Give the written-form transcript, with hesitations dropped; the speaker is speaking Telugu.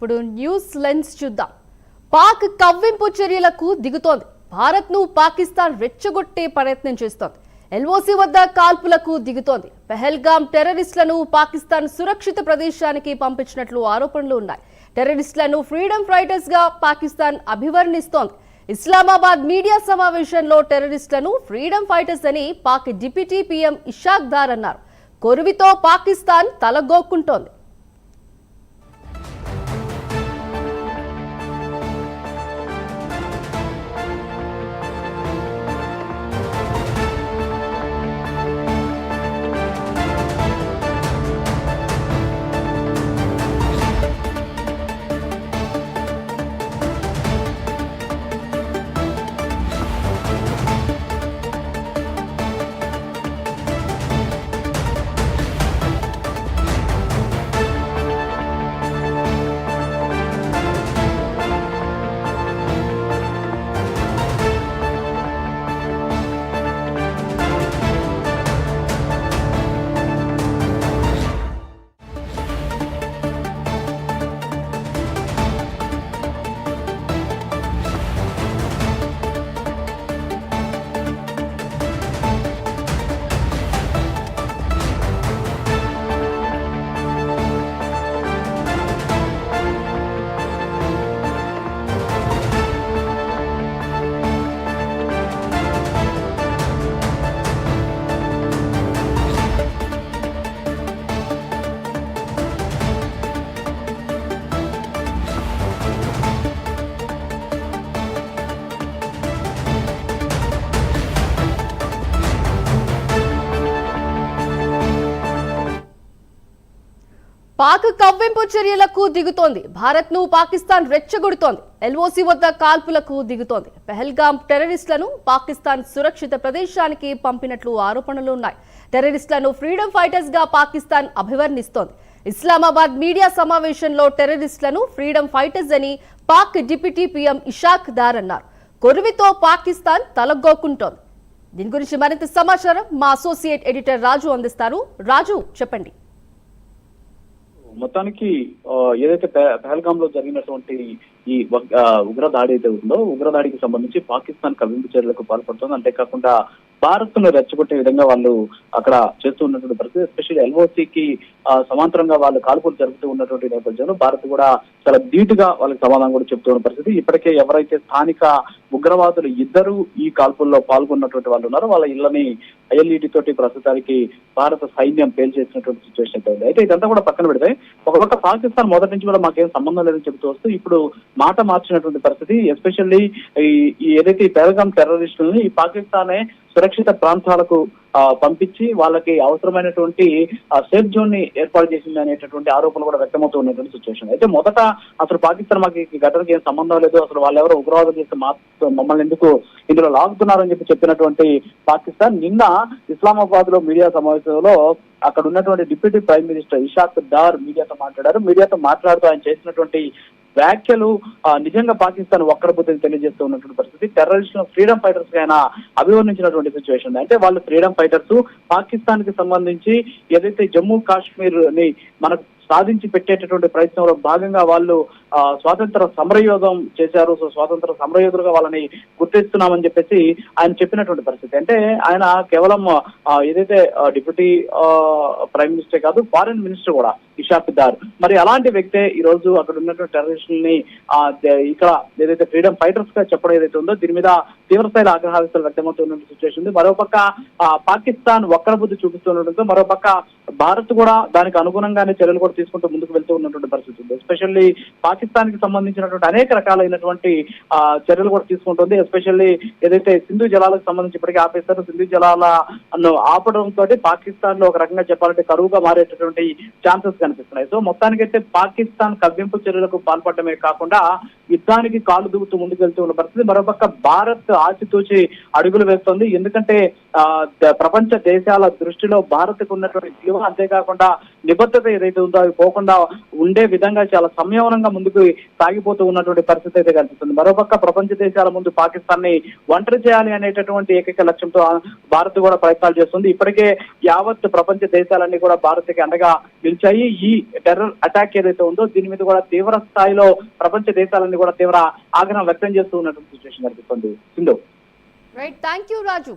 ఇప్పుడు న్యూస్ లెన్స్ చూద్దాం. పాక్ కవ్వింపు చర్యలకు దిగుతోంది. భారత్ ను పాకిస్తాన్ రెచ్చగొట్టే ప్రయత్నం చేస్తోంది. ఎల్ఓసి వద్ద కాల్పులకు దిగుతోంది. పెహల్గామ్ టెర్రరిస్టులను పాకిస్తాన్ సురక్షిత ప్రదేశానికి పంపించినట్లు ఆరోపణలు ఉన్నాయి. టెర్రరిస్టులను ఫ్రీడమ్ ఫైటర్స్ గా పాకిస్తాన్ అభివర్ణిస్తోంది. ఇస్లామాబాద్ మీడియా సమావేశంలో టెర్రరిస్టులను ఫ్రీడమ్ ఫైటర్స్ అని పాక్ డిప్యూటీ పీఎం ఇషాక్ దార్ అన్నారు. కొరువితో పాకిస్తాన్ తలగోక్కుంటోంది. పాక్ కవ్వింపు చర్యలకు దిగుతోంది. భారత్ ను పాకిస్తాన్ రెచ్చగొడుతోంది. ఎల్ఓసి వద్ద కాల్పులకు దిగుతోంది. పెహల్గామ్ టెర్రరిస్టులను పాకిస్తాన్ సురక్షిత ప్రదేశానికి పంపినట్లు ఆరోపణలు ఉన్నాయి. టెర్రరిస్టులను ఫ్రీడమ్ ఫైటర్స్ గా పాకిస్తాన్ అభివర్ణిస్తోంది. ఇస్లామాబాద్ మీడియా సమావేశంలో టెర్రరిస్టులను ఫ్రీడమ్ ఫైటర్స్ అని పాక్ డిప్యూటీ పీఎం ఇషాక్ దార్ అన్నారు. కొరువితో పాకిస్తాన్ తలగోక్కుంటోంది. దీని గురించి మరింత సమాచారం మా అసోసియేట్ ఎడిటర్ రాజు అందిస్తారు. రాజు, చెప్పండి. మొత్తానికి ఏదైతే పెహల్గామ్ లో జరిగినటువంటి ఈ ఉగ్రదాడి అయితే ఉందో, ఉగ్రదాడికి సంబంధించి పాకిస్తాన్ కవ్వింపు చర్యలకు పాల్పడుతుంది. అంతేకాకుండా భారత్ ను రెచ్చగొట్టే విధంగా వాళ్ళు అక్కడ చేస్తూ ఉన్నటువంటి పరిస్థితి. ఎస్పెషల్లీ ఎల్ఓసికి సమాంతరంగా వాళ్ళు కాల్పులు జరుపుతూ ఉన్నటువంటి నేపథ్యంలో భారత్ కూడా చాలా ధీటుగా వాళ్ళకి సమాధానం కూడా చెప్తున్న పరిస్థితి. ఇప్పటికే ఎవరైతే స్థానిక ఉగ్రవాదులు ఇద్దరు ఈ కాల్పుల్లో పాల్గొన్నటువంటి వాళ్ళు ఉన్నారో వాళ్ళ ఇళ్లని ఐఎల్ఈడి తోటి ప్రస్తుతానికి భారత సైన్యం పేల్చేసినటువంటి సిచ్యువేషన్ అయితే ఉంది. అయితే ఇదంతా కూడా పక్కన పెడితే ఒక పక్క పాకిస్తాన్ మొదటి నుంచి కూడా మాకేం సంబంధం లేదని చెబుతూ వస్తూ ఇప్పుడు మాట మార్చినటువంటి పరిస్థితి. ఎస్పెషల్లీ ఏదైతే ఈ పెహల్గామ్ టెర్రరిస్టులని ఈ పాకిస్తానే సురక్షిత ప్రాంతాలకు పంపించి వాళ్ళకి అవసరమైనటువంటి సేఫ్ జోన్ ని ఏర్పాటు చేసింది అనేటటువంటి ఆరోపణలు కూడా వ్యక్తమవుతూ ఉన్నటువంటి సిచ్యువేషన్. అయితే మొదట అసలు పాకిస్తాన్ మాకు ఈ ఘటనకి ఏం సంబంధం లేదు, అసలు వాళ్ళు ఎవరో ఉగ్రవాదం చేస్తే మమ్మల్ని ఎందుకు ఇందులో లాగుతున్నారని చెప్పినటువంటి పాకిస్తాన్ నిన్న ఇస్లామాబాద్ లో మీడియా సమావేశంలో అక్కడ ఉన్నటువంటి deputy prime minister Ishaq Dar మీడియాతో మాట్లాడారు. మీడియాతో మాట్లాడుతూ ఆయన చేసినటువంటి వ్యాఖ్యలు నిజంగా పాకిస్తాన్ ఒక్కడబుద్ధిని తెలియజేస్తూ ఉన్నటువంటి పరిస్థితి. టెర్రరిస్టులను ఫ్రీడమ్ ఫైటర్స్ అయినా అభివర్ణించినటువంటి సిచ్యువేషన్. అంటే వాళ్ళు ఫ్రీడమ్ ఫైటర్స్ పాకిస్తాన్ కి సంబంధించి ఏదైతే జమ్మూ కాశ్మీర్ ని మనకు సాధించి పెట్టేటటువంటి ప్రయత్నంలో భాగంగా వాళ్ళు స్వాతంత్ర సమరయోధం చేశారు. సో స్వాతంత్ర సమరయోధులుగా వాళ్ళని గుర్తిస్తున్నామని చెప్పేసి ఆయన చెప్పినటువంటి పరిస్థితి. అంటే ఆయన కేవలం ఏదైతే డిప్యూటీ ప్రైమ్ మినిస్టర్ కాదు, ఫారిన్ మినిస్టర్ కూడా ఇషాక్ దార్. మరి అలాంటి వ్యక్తే ఈ రోజు అక్కడ ఉన్నటువంటి టెర్రరిస్టులని ఇక్కడ ఏదైతే ఫ్రీడమ్ ఫైటర్స్ గా చెప్పడం ఏదైతే ఉందో దీని మీద తీవ్రస్థాయిలో ఆగ్రహాలు వ్యక్తమవుతున్న సిచ్యువేషన్ ఉంది. మరోపక్క పాకిస్తాన్ వక్ర బుద్ధి చూపిస్తుండటంతో మరోపక్క భారత్ కూడా దానికి అనుగుణంగానే చర్యలు కూడా తీసుకుంటూ ముందుకు వెళ్తూ ఉన్నటువంటి పరిస్థితి ఉంది. ఎస్పెషల్లీ పాకిస్తాన్ కి సంబంధించినటువంటి అనేక రకాలైనటువంటి చర్యలు కూడా తీసుకుంటుంది. ఎస్పెషల్లీ ఏదైతే సింధు జలాలకు సంబంధించి ఇప్పటికీ ఆపేస్తారు. సింధు జలాలను ఆపడంతో పాకిస్తాన్ లో ఒక రకంగా చెప్పాలంటే కరువుగా మారేటటువంటి ఛాన్సెస్ కనిపిస్తున్నాయి. సో మొత్తానికైతే పాకిస్తాన్ కవ్వింపు చర్యలకు పాల్పడమే కాకుండా యుద్ధానికి కాలు దిగుతూ ముందుకు వెళ్తూ ఉన్న పరిస్థితి. మరోపక్క భారత్ ఆచితూచి అడుగులు వేస్తోంది. ఎందుకంటే ప్రపంచ దేశాల దృష్టిలో భారత్ కు ఉన్నటువంటి విలువ, అంతేకాకుండా నిబద్ధత ఏదైతే ఉందో అవి పోకుండా ఉండే విధంగా చాలా సంయమనంగా ముందుకు సాగిపోతూ ఉన్నటువంటి పరిస్థితి అయితే కనిపిస్తుంది. మరోపక్క ప్రపంచ దేశాల ముందు పాకిస్తాన్ ని ఒంటరి చేయాలి అనేటటువంటి ఏకైక లక్ష్యంతో భారత్ కూడా ప్రయత్నాలు చేస్తుంది. ఇప్పటికే యావత్ ప్రపంచ దేశాలన్నీ కూడా భారత్ కి అండగా నిలిచాయి. ఈ టెర్రర్ అటాక్ ఏదైతే ఉందో దీని మీద కూడా తీవ్ర స్థాయిలో ప్రపంచ దేశాలన్నీ కూడా తీవ్ర ఆగ్రహం వ్యక్తం చేస్తూ ఉన్నటువంటి సిచ్యువేషన్ కనిపిస్తుంది. Sindhu. Right, thank you Raju.